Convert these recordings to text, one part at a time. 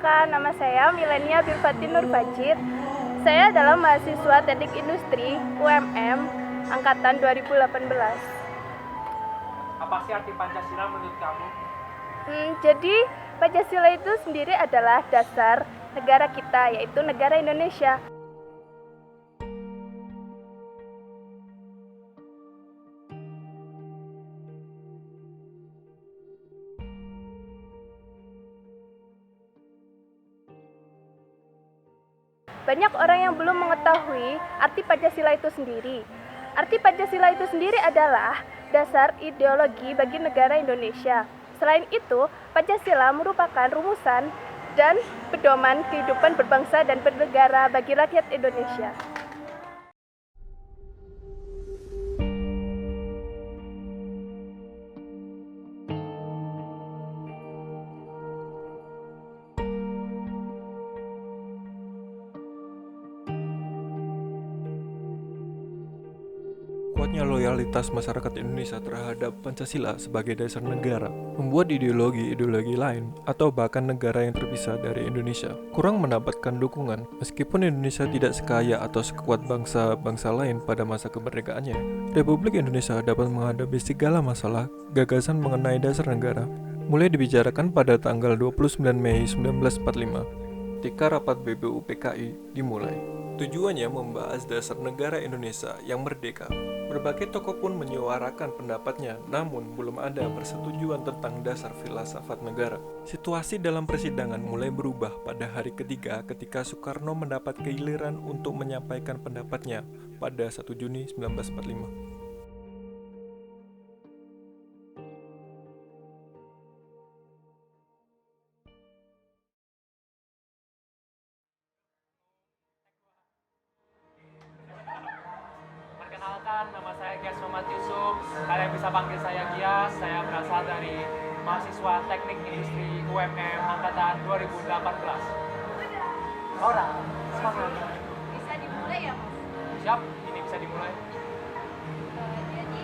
Perkenalkan, nama saya Milenia Birfatin Nurfajid. Saya adalah mahasiswa Teknik Industri UMM Angkatan 2018. Apa sih arti Pancasila menurut kamu? Jadi Pancasila itu sendiri adalah dasar negara kita, yaitu negara Indonesia. Banyak orang yang belum mengetahui arti Pancasila itu sendiri. Arti Pancasila itu sendiri adalah dasar ideologi bagi negara Indonesia. Selain itu, Pancasila merupakan rumusan dan pedoman kehidupan berbangsa dan bernegara bagi rakyat Indonesia. Kuatnya loyalitas masyarakat Indonesia terhadap Pancasila sebagai dasar negara membuat ideologi-ideologi lain atau bahkan negara yang terpisah dari Indonesia kurang mendapatkan dukungan. Meskipun Indonesia tidak sekaya atau sekuat bangsa-bangsa lain pada masa kemerdekaannya, Republik Indonesia dapat menghadapi segala masalah. Gagasan mengenai dasar negara mulai dibicarakan pada tanggal 29 Mei 1945 ketika rapat BBUPKI dimulai. Tujuannya membahas dasar negara Indonesia yang merdeka. Berbagai tokoh pun menyuarakan pendapatnya, namun belum ada persetujuan tentang dasar filsafat negara. Situasi dalam persidangan mulai berubah pada hari ketiga ketika Soekarno mendapat giliran untuk menyampaikan pendapatnya pada 1 Juni 1945. Perkenalkan, nama saya Gias Muhammad Yusuf. Kalian bisa panggil saya Gias. Saya berasal dari mahasiswa Teknik Industri UMM Angkatan 2018. Orang, semangat. Bisa dimulai ya, Mas? Siap, ini bisa dimulai. Jadi,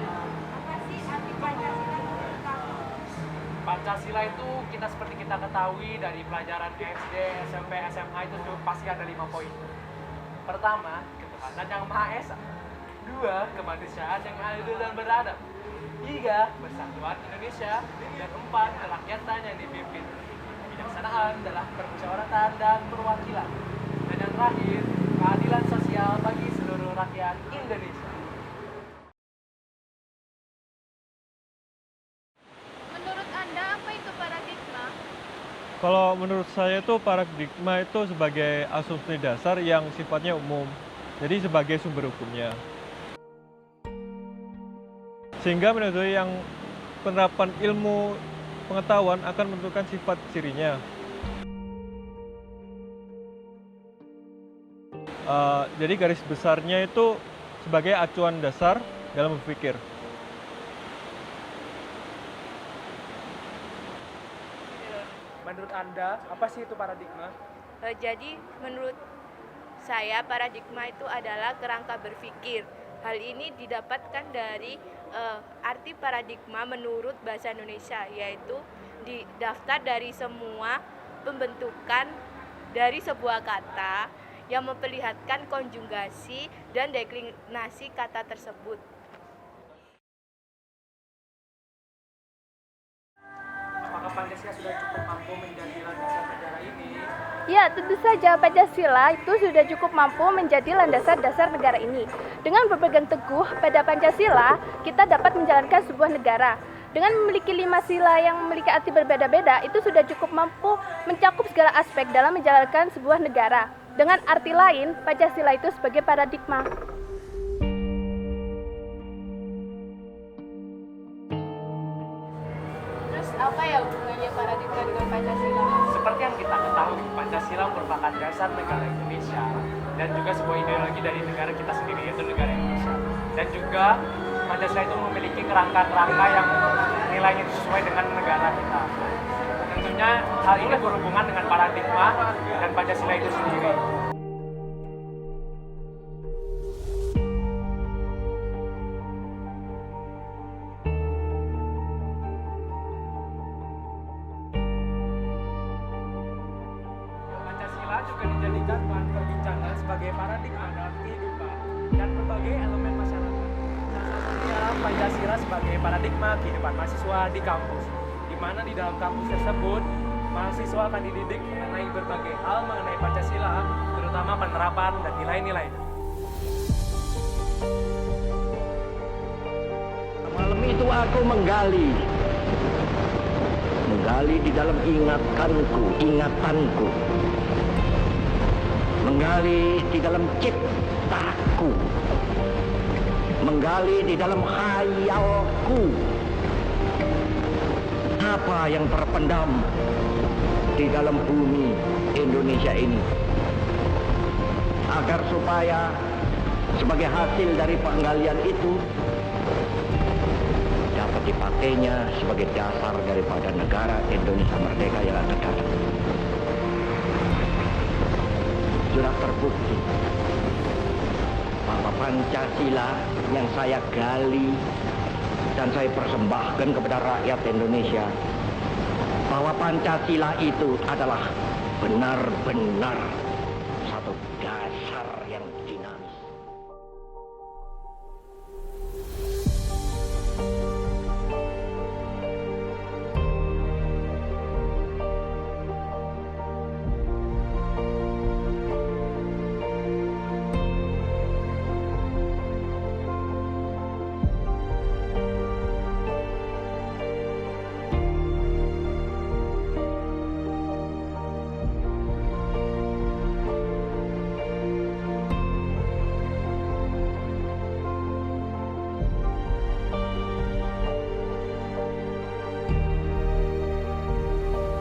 apa sih arti Pancasila menurut kamu? Pancasila itu seperti kita ketahui dari pelajaran SD, SMP, SMA itu pasti ada 5 poin. Pertama, ketuhanan yang Maha Esa. 2, kemanusiaan yang adil dan beradab. 3, persatuan Indonesia. Dan 4, kerakyatan yang dipimpin. Kebijaksanaan adalah permusyawaratan dan perwakilan. Dan yang terakhir, keadilan sosial bagi seluruh rakyat Indonesia. Menurut Anda, apa itu paradigma? Kalau menurut saya itu paradigma itu sebagai asumsi dasar yang sifatnya umum, jadi sebagai sumber hukumnya. Sehingga menurut yang penerapan ilmu pengetahuan akan menentukan sifat cirinya. Jadi garis besarnya itu sebagai acuan dasar dalam berpikir. Menurut Anda, apa sih itu paradigma? Jadi, menurut saya paradigma itu adalah kerangka berpikir. Hal ini didapatkan dari arti paradigma menurut bahasa Indonesia, yaitu didaftar dari semua pembentukan dari sebuah kata yang memperlihatkan konjugasi dan deklinasi kata tersebut. Apakah Pancasila sudah cukup mampu menjadi landasan negara ini? Ya, tentu saja Pancasila itu sudah cukup mampu menjadi landasan dasar negara ini. Dengan berpegang teguh pada Pancasila, kita dapat menjalankan sebuah negara. Dengan memiliki 5 sila yang memiliki arti berbeda-beda, itu sudah cukup mampu mencakup segala aspek dalam menjalankan sebuah negara. Dengan arti lain, Pancasila itu sebagai paradigma. Terus apa ya hubungannya paradigma dengan Pancasila? Seperti yang kita ketahui, Pancasila merupakan dasar negara Indonesia dan juga sebuah ideologi dari negara kita sendiri, yaitu negara Indonesia. Dan juga Pancasila itu memiliki kerangka-kerangka yang nilainya sesuai dengan negara kita. Tentunya hal ini berhubungan dengan paradigma dan Pancasila itu sendiri. sebagai paradigma dalam kehidupan dan berbagai elemen masyarakat. Salah satunya Pancasila sebagai paradigma kehidupan mahasiswa di kampus, di mana di dalam kampus tersebut mahasiswa akan dididik mengenai berbagai hal mengenai Pancasila, terutama penerapan dan nilai-nilai. Malam itu aku menggali di dalam ingatanku, menggali di dalam ciptaku, menggali di dalam khayalku. Apa yang terpendam di dalam bumi Indonesia ini, agar supaya sebagai hasil dari penggalian itu dapat dipakainya sebagai dasar daripada negara Indonesia merdeka yang akan datang. Sudah terbukti bahwa Pancasila yang saya gali dan saya persembahkan kepada rakyat Indonesia, bahwa Pancasila itu adalah benar-benar satu dasar yang dinamis.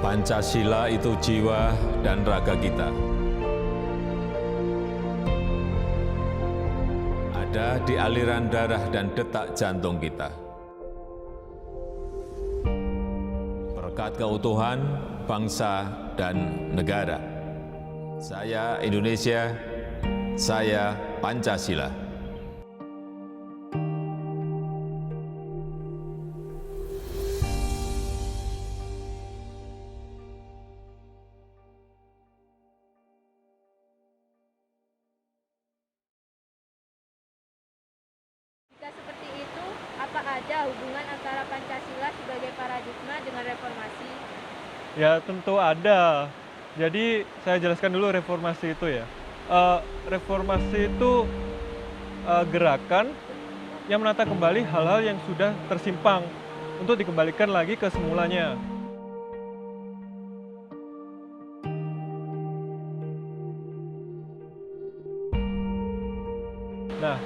Pancasila itu jiwa dan raga kita. Ada di aliran darah dan detak jantung kita. Berkat keutuhan bangsa dan negara. Saya Indonesia, saya Pancasila. Jika seperti itu, apa ada hubungan antara Pancasila sebagai paradigma dengan reformasi? Ya tentu ada. Jadi saya jelaskan dulu reformasi itu ya. Reformasi itu gerakan yang menata kembali hal-hal yang sudah tersimpang untuk dikembalikan lagi ke semulanya. Nah,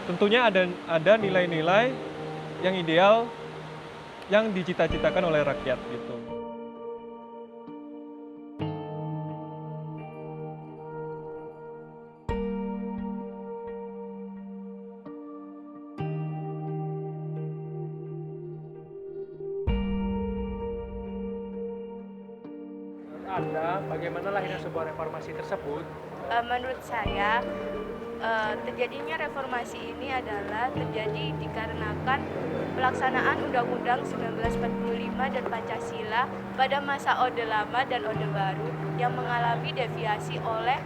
tentunya ada nilai-nilai yang ideal yang dicita-citakan oleh rakyat gitu. Menurut Anda, bagaimana lahirnya sebuah reformasi tersebut? Menurut saya, terjadinya reformasi ini adalah terjadi dikarenakan pelaksanaan Undang-Undang 1945 dan Pancasila pada masa Orde Lama dan Orde Baru yang mengalami deviasi oleh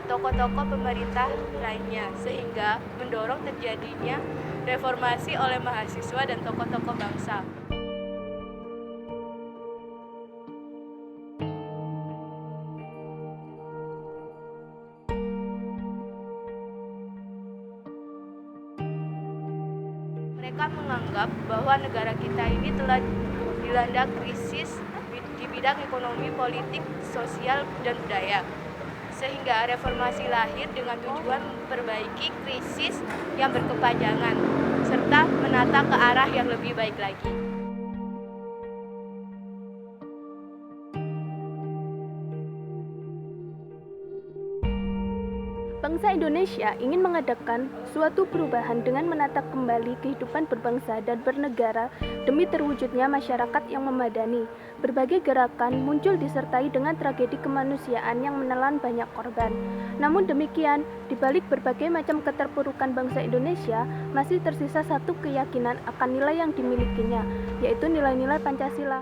tokoh-tokoh pemerintah lainnya, sehingga mendorong terjadinya reformasi oleh mahasiswa dan tokoh-tokoh bangsa. Mereka menganggap bahwa negara kita ini telah dilanda krisis di bidang ekonomi, politik, sosial, dan budaya. Sehingga reformasi lahir dengan tujuan memperbaiki krisis yang berkepanjangan, serta menata ke arah yang lebih baik lagi. Bangsa Indonesia ingin mengadakan suatu perubahan dengan menata kembali kehidupan berbangsa dan bernegara demi terwujudnya masyarakat yang memadani. Berbagai gerakan muncul disertai dengan tragedi kemanusiaan yang menelan banyak korban. Namun demikian, di balik berbagai macam keterpurukan bangsa Indonesia, masih tersisa satu keyakinan akan nilai yang dimilikinya, yaitu nilai-nilai Pancasila.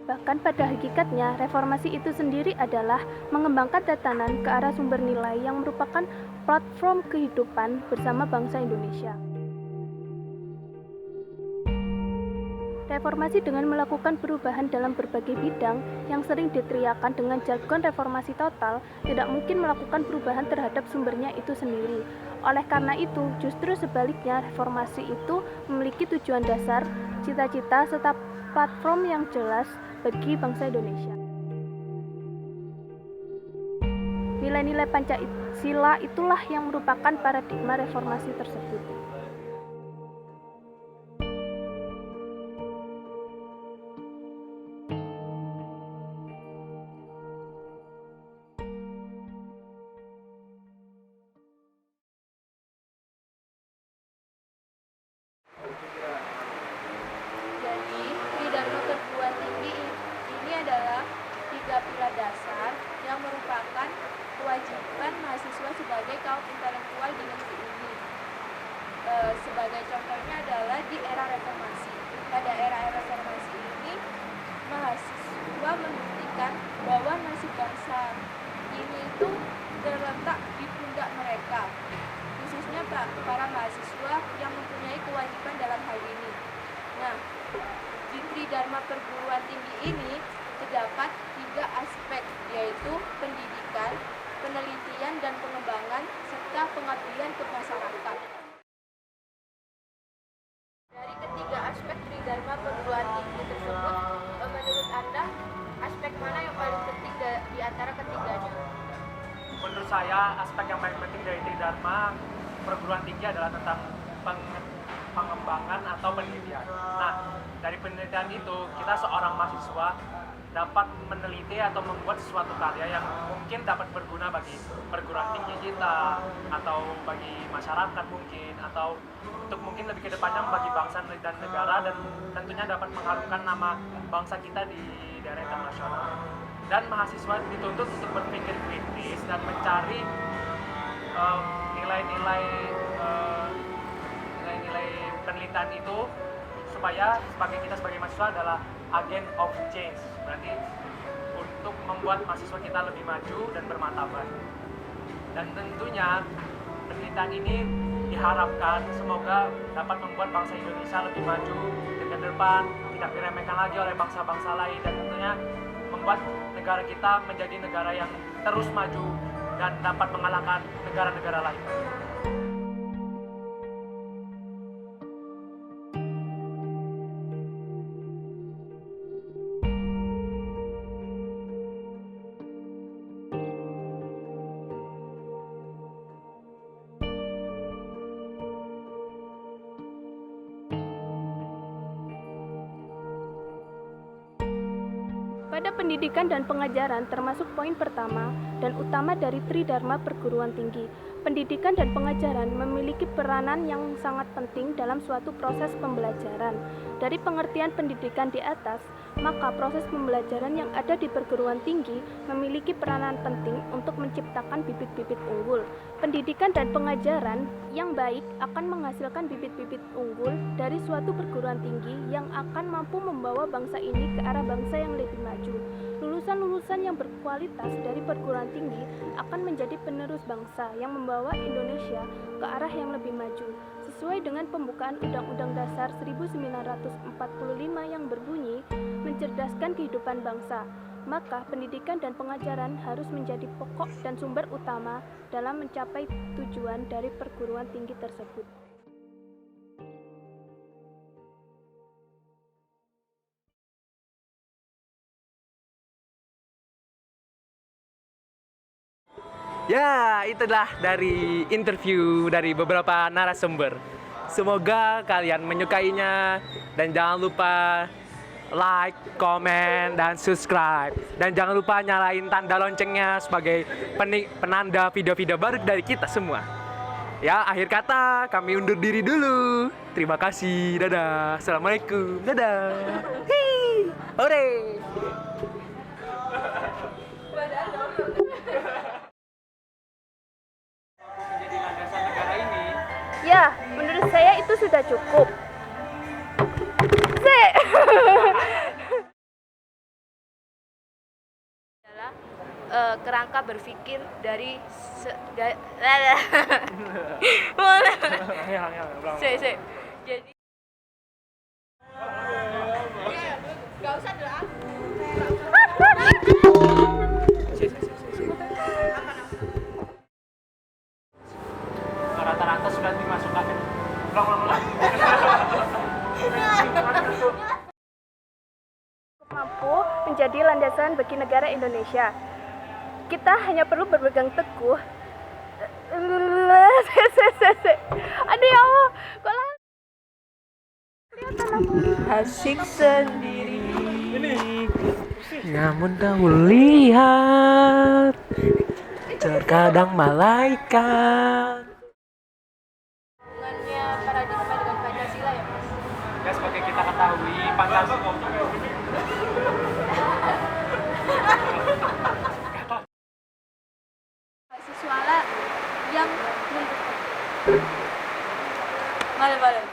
Bahkan pada hakikatnya, reformasi itu sendiri adalah mengembangkan tatanan ke arah sumber nilai yang merupakan platform kehidupan bersama bangsa Indonesia. Reformasi dengan melakukan perubahan dalam berbagai bidang yang sering diteriakan dengan jargon reformasi total tidak mungkin melakukan perubahan terhadap sumbernya itu sendiri. Oleh karena itu, justru sebaliknya reformasi itu memiliki tujuan dasar, cita-cita, serta platform yang jelas bagi bangsa Indonesia. Nilai-nilai Pancasila itulah yang merupakan paradigma reformasi tersebut. Jadi, Tridharma Perguruan Tinggi ini adalah 3 pilar dasar yang merupakan kewajiban mahasiswa sebagai kaum intelektual di negeri ini. Sebagai contohnya adalah di era reformasi. Pada era reformasi ini, mahasiswa membuktikan bahwa nasib bangsa ini itu terletak di pundak mereka, khususnya para mahasiswa yang mempunyai kewajiban dalam hal ini. Nah, di Tridharma Perguruan Tinggi ini terdapat 3 aspek, yaitu pendidikan, penelitian dan pengembangan, serta pengabdian ke masyarakat. Dari ketiga aspek Tridharma Perguruan Tinggi tersebut, menurut Anda, aspek mana yang paling penting di antara ketiganya? Menurut saya, aspek yang paling penting dari Tridharma Perguruan Tinggi adalah tentang pengembangan atau penelitian. Nah, dari penelitian itu, kita seorang mahasiswa dapat meneliti atau membuat sesuatu karya yang mungkin dapat berguna bagi perguruan tinggi kita, atau bagi masyarakat mungkin, atau untuk mungkin lebih ke depannya bagi bangsa dan negara, dan tentunya dapat mengharumkan nama bangsa kita di daerah internasional. Dan mahasiswa dituntut untuk berpikir kritis dan mencari nilai-nilai penelitian itu, supaya kita sebagai mahasiswa adalah agent of change, berarti untuk membuat mahasiswa kita lebih maju dan bermartabat. Dan tentunya penelitian ini diharapkan semoga dapat membuat bangsa Indonesia lebih maju ke depan, tidak diremehkan lagi oleh bangsa-bangsa lain, dan tentunya membuat negara kita menjadi negara yang terus maju dan dapat mengalahkan negara-negara lain. Pada pendidikan dan pengajaran termasuk poin pertama dan utama dari Tridharma Perguruan Tinggi. Pendidikan dan pengajaran memiliki peranan yang sangat penting dalam suatu proses pembelajaran. Dari pengertian pendidikan di atas, maka proses pembelajaran yang ada di perguruan tinggi memiliki peranan penting untuk menciptakan bibit-bibit unggul. Pendidikan dan pengajaran yang baik akan menghasilkan bibit-bibit unggul dari suatu perguruan tinggi yang akan mampu membawa bangsa ini ke arah bangsa yang lebih maju. Lulusan-lulusan yang berkualitas dari perguruan tinggi akan menjadi penerus bangsa yang membawa Indonesia ke arah yang lebih maju. Sesuai dengan pembukaan Undang-Undang Dasar 1945 yang berbunyi, mencerdaskan kehidupan bangsa, maka pendidikan dan pengajaran harus menjadi pokok dan sumber utama dalam mencapai tujuan dari perguruan tinggi tersebut. Ya, itulah dari interview dari beberapa narasumber. Semoga kalian menyukainya, dan jangan lupa like, komen, dan subscribe. Dan jangan lupa nyalain tanda loncengnya sebagai penanda video-video baru dari kita semua. Ya, akhir kata kami undur diri dulu. Terima kasih, dadah. Assalamualaikum, dadah. Hii, hore. Ya, menurut saya itu sudah cukup. kerangka berpikir dari jadi Rata-rata sudah dimasukkan. Ulang. Mampu menjadi landasan bagi negara Indonesia. Kita hanya perlu berpegang teguh. Aduh ya Allah, kok lah. Asik sendiri. Namun tahu lihat, terkadang malaikat. Hubungannya paradigma dengan Pancasila ya, Mas? Ya seperti kita ketahui Pancasila Siswala yang Balik.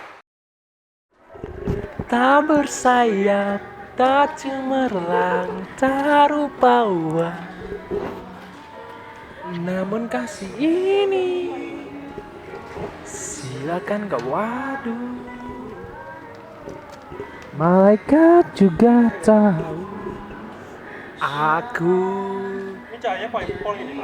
Tak bersayap, tak cemerlang, tak rupa uang. Namun kasih ini silakan kau adu. Malaikat juga tahu aku. Ini cahaya paling pol ini.